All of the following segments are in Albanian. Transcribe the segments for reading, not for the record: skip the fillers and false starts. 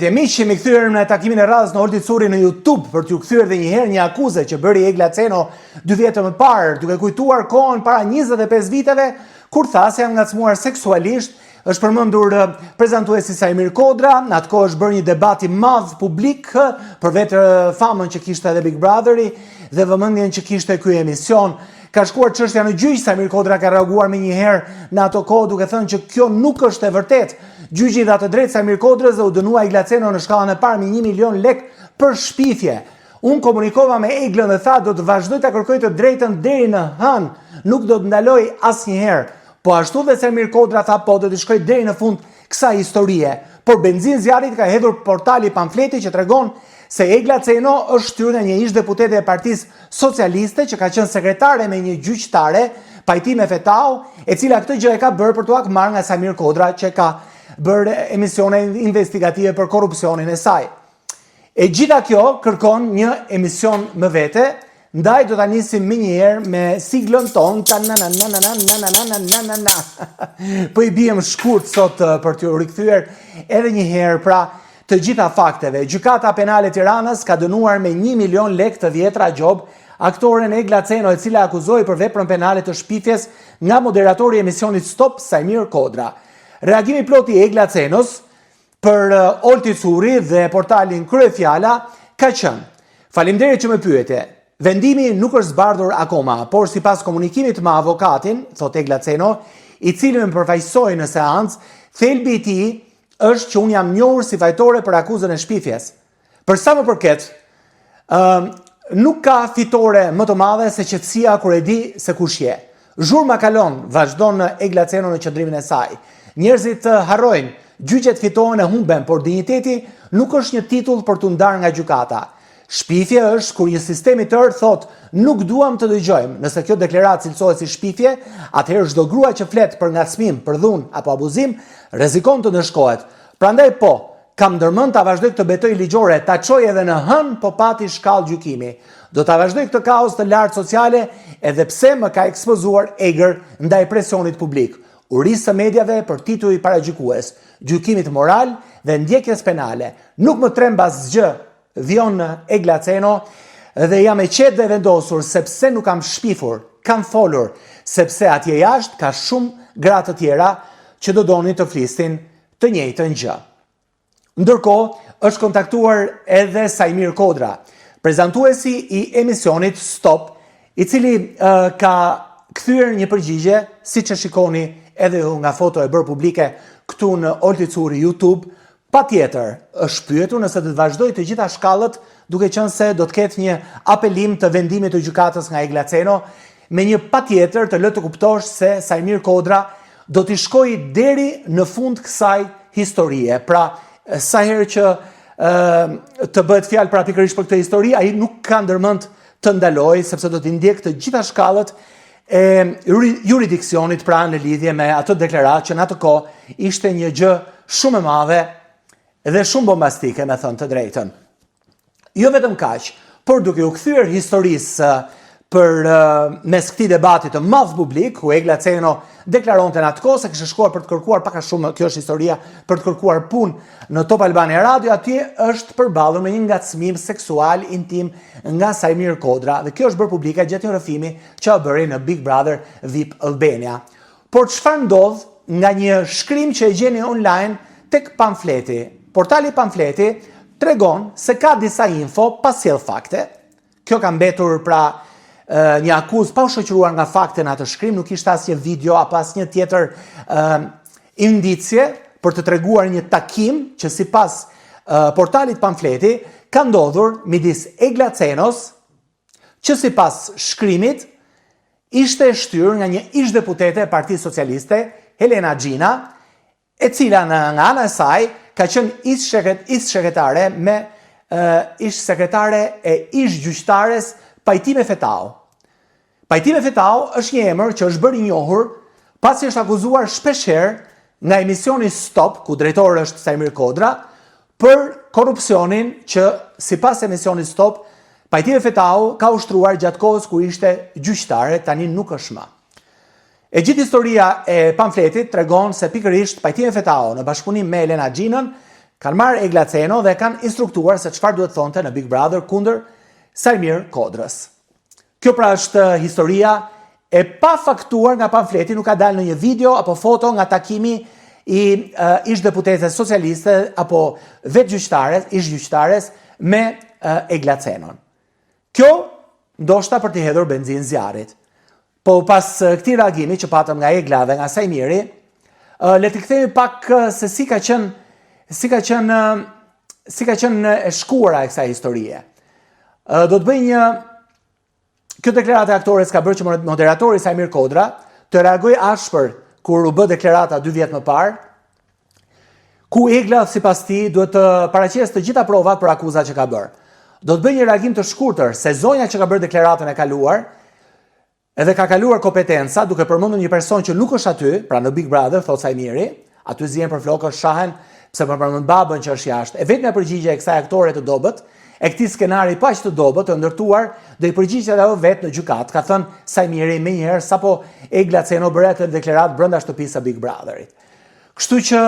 Jemi që jemi kthyer në takimin e radhës në Olti Curi në YouTube për t'ju kthyer edhe një herë një akuzë që bëri Egla Ceno 2 vjet më parë, duke kujtuar kohën para 25 viteve kur tha se janë ngacmuar seksualisht. Është përmendur prezantuesi Sajmir Kodra, në atë kohë është bërë një debat i madh publik për vetë famën që kishte edhe Big Brotheri dhe vëmendjen që kishte ky emision. Ka shkuar çështja në gjyq, Sajmir Kodra ka reaguar menjëherë në ato kohë duke thënë që kjo nuk është e vërtetë. Gjyqi dha të drejtë Sajmir Kodrës dhe u dënua Egla Ceno në shkallën e parë me 1 milion lek për shpifje. Unë komunikova me Eglën dhe tha do të vazhdoj të kërkoj të drejtën deri në hën, nuk do të ndaloj asnjëherë. Po ashtu dhe Sajmir Kodra tha po do të shkoj deri në fund kësaj historie. Por Benzin zjarrit ka hedhur portali pamfleti që tregon se Egla Ceno është shtyrë nga një ish deputete e Partisë Socialiste që ka qenë sekretare me një gjyqtare, Pajtime Fetau, e cila këtë gjë e ka bërë për t'u marrë nga Sajmir Kodra që ka bërë emisione investigative për korrupsionin e saj. E gjitha kjo kërkon një emision më vete, ndaj do ta nisim menjëherë me siglën ton. Po i biem shkurt sot për t'ju rikthyer edhe një herë pra të gjitha fakteve. Gjykata Penale e Tiranës ka dënuar me 1 milion lek të vjetra gjob aktoren Egla Ceno, e cila akuzoi për veprën penale të shpifjes nga moderatori i emisionit Stop Sajmir Kodra. Reagimi plot i Egla Cenos për Olti Curi dhe portalin Kryefjala ka qenë: faleminderit që më pyete. Vendimi nuk është zbardhur akoma, por sipas komunikimit me avokatin, thot Egla Ceno, i cili më përfaqësoi në seancë, thelbi i tij është që unë jam njohur si fajtore për akuzën e shpifjes. Për sa më përket, nuk ka fitore më të madhe se qetësia kur e di se kush je. Zhurma kalon, vazhdon Egla Ceno në qëndrimin e saj. Njerëzit harrojnë, gjyqet fitohen e humben, por dinjiteti nuk është një titull për t'u ndarë nga gjykata. Shpifje është kur një sistem i tërë thot nuk duam të dëgjojmë. Nëse kjo deklaratë cilësohet si shpifje, atëherë çdo grua që flet për ngacmim, për dhunë apo abuzim, rrezikon të ndëshkohet. Prandaj po, kam ndërmend ta vazhdoj këtë betejë ligjore, ta çoj edhe në hën, po pati shkallë gjykimi. Do ta vazhdoj këtë kaos të lartë sociale, edhe pse më ka ekspozuar egër ndaj presionit publik. Urisë së medjave për titull i paragjykues, gjykimit moral dhe ndjekjes penale. Nuk më trem asgjë, vion Egla Ceno, dhe jam e qetë dhe vendosur sepse nuk kam shpifur, kam folur, sepse atje jashtë ka shumë gra të tjera që do donin të flisnin të njëjtën gjë. Ndërkohë, është kontaktuar edhe Sajmir Kodra, prezantuesi i emisionit Stop, i cili ka kthyer një përgjigje, siç e shikoni edhe nga foto e bërë publike këtu në Olti Curi YouTube. Patjetër, është pyetur nëse do të vazhdojë të gjitha shkallët, duke qenë se do të ketë një apelim të vendimit të gjykatës nga Egla Ceno, me një patjetër të lë të kuptosh se Sajmir Kodra do t'i shkojë deri në fund kësaj historie. Pra, sa herë që të bëhet fjalë pra pikërisht për këtë histori, ai nuk ka ndërmend të ndalojë, sepse do t'i ndjek të gjitha shkallët e juridiksionit pra në lidhje me atë deklaratë që në atë kohë ishte një gjë shumë e madhe dhe shumë bombastike, me thënë të drejtën. Jo vetëm kaq, por duke u kthyer historisë për mes këtij debati të madh publik, ku Egla Ceno deklaronte në atë kohë se kishte shkuar për të kërkuar pak a shumë, kjo është historia, për të kërkuar punë në Top Albania Radio, atje është përballur me një ngacmim seksual intim nga Sajmir Kodra, dhe kjo është bërë publike gjatë një rrëfimi që bëri në Big Brother VIP Albania. Por çfarë ndodh nga një shkrim që e gjeni online tek pamfleti? Portali Pamfleti tregon se ka disa info pa sjell fakte. Kjo ka mbetur pra një akuzë pa u shoqëruar nga fakte në atë shkrim, nuk ishte asnjë video apo asnjë tjetër indicje për të treguar një takim që sipas portalit Pamfleti ka ndodhur midis Egla Cenos, që sipas shkrimit ishte shtyrë nga një ish deputete e Partisë Socialiste, Helena Gjina, e cila nga ana e saj ka qenë ish sekretare me ish sekretare e ish gjyqtares Pajtime Fetau. Pajtime Fetau është një emër që është bërë i njohur pasi është akuzuar shpeshherë nga emisioni Stop, ku drejtori është Sajmir Kodra, për korrupsionin që sipas emisionit Stop, Pajtime Fetau ka ushtruar gjatë kohës ku ishte gjyqtare, tani nuk është më. E gjithë historia e pamfletit tregon se pikërisht Pajtime Fetau në bashkëpunim me Helena Gjinën Kanë marrë Eglaceno dhe kanë instruktuar se çfarë duhet thonte në Big Brother kundër Sajmir Kodrës. Kjo pra është historia e pa faktuar nga pamfleti, nuk ka dalë në një video apo foto nga takimi i ish deputetes socialiste apo vetë gjyqtares me Eglacenon. Kjo ndoshta për të hedhur benzin zjarrit. Po pas këtij reagimi që patëm nga Egla dhe nga Sajmiri, le të kthehemi pak se si ka qenë e shkuara e kësaj historie. Do të bëj kjo deklarata e aktores ka bërë që moderatori Sajmir Kodra të reagoj ashpër kur u bë deklarata 2 vjet më parë, ku Egla sipas tij duhet të paraqesë të gjitha provat për akuzat që ka bërë. Do të bëj një reagim të shkurtër se zonja që ka bërë deklaratën e kaluar, edhe ka kaluar kompetenca duke përmendur një person që nuk është aty, pra në Big Brother, thot Sajmiri, aty zihen për flokë, shahen pse më përmend babën që është jashtë. E vetmja përgjigje e kësaj aktore të dobët, e këtij skenari pa që të dobët, të ndërtuar, do i përgjigjet ajo vetë në gjykat. Ka thënë Sajmiri menjëherë sapo Eglaceno bëri atë deklaratë brenda shtëpisë së Big Brotherit. Kështu që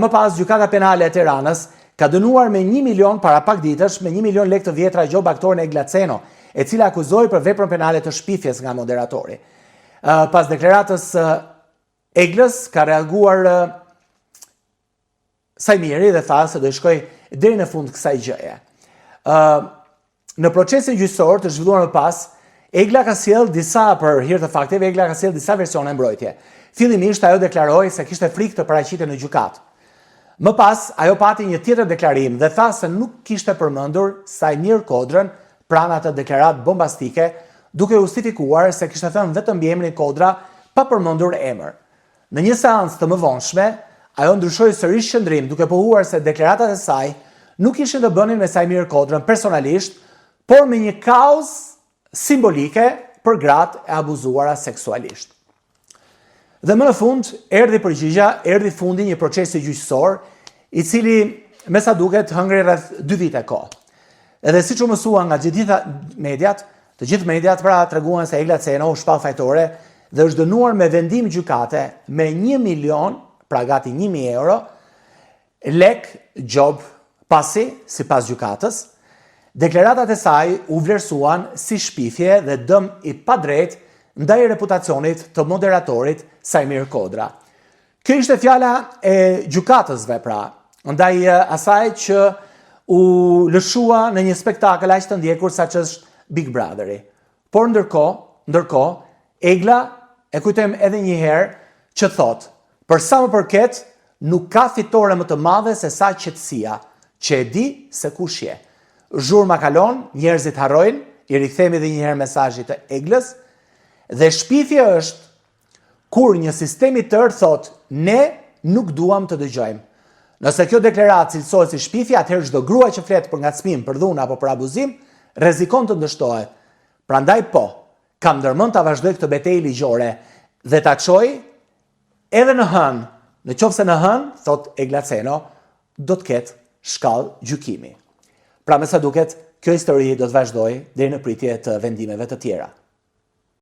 më pas gjykata penale e Tiranës ka dënuar me 1 milion para pak ditësh me 1 milion lekë të vjetra gjob aktoren Eglaceno, e cila akuzoi për veprën penale të shpifjes nga moderatori. Pas deklaratës Eglës ka reaguar Sajmiri dhe tha se do i shkoj deri në fund kësaj gjëje. Në procesin gjyqësor të zhvilluar më pas, Egla ka sjell disa, për hir të fakteve, Egla ka sjell disa versione mbrojtje. Fillimisht ajo deklaroi se kishte frikë të paraqitej në gjykat. Më pas ajo pati një tjetër deklarim dhe tha se nuk kishte përmendur Sajmir Kodrën pranë atë deklaratë bombastike, duke justifikuar se kishte thënë vetëm emrin Kodra pa përmendur emër. Në një seancë të mëvonshme, ajo ndryshoi sërish qëndrim duke pohuar se deklaratat e saj nuk ishin të bënin me Sajmir Kodrën personalisht, por me një kauzë simbolike për gratë e abuzuara seksualisht. Dhe më në fund, erdhi përgjigja, erdhi fundi një procesi gjyqësor, i cili me sa duket hëngri rreth 2 vite kohë. Edhe siç u mësua nga të gjithë mediat pra treguan se Eglaceno u shpall fajtore dhe është dënuar me vendim gjykate me 1 milion, pra gati 1.000 euro, lek gjob pasi, sipas gjykatës, deklaratat e saj u vlerësuan si shpifje dhe dëm i padrejt ndaj reputacionit të moderatorit Sajmir Kodra. Kjo ishte fjala e gjykatësve pra, ndaj asaj që u lëshua në një spektakël aq të ndjekur sa që është Big Brotheri. Por ndërkohë, Egla e kujtojmë edhe një herë që thot, për sa më përket, nuk ka fitore më të madhe se sa qetësia, që e di se kush je. Zhurma kalon, njerëzit harrojnë, i rikthemi edhe një herë mesazhit të Eglës, dhe shpifje është kur një sistem i tërë thot, ne nuk duam të dëgjojmë. Nëse kjo deklaratë cilësohet si shpifje, atëherë çdo grua që flet për ngacmim, për dhunë apo për abuzim, rrezikon të ndështohet. Prandaj kam ndërmend ta vazhdoj këtë betejë ligjore dhe ta çoj edhe në hënë. Në qoftë se në hënë, thot Eglaceno, do të ketë shkallë gjykimi. Pra me sa duket, kjo histori do të vazhdojë deri në pritje të vendimeve të tjera.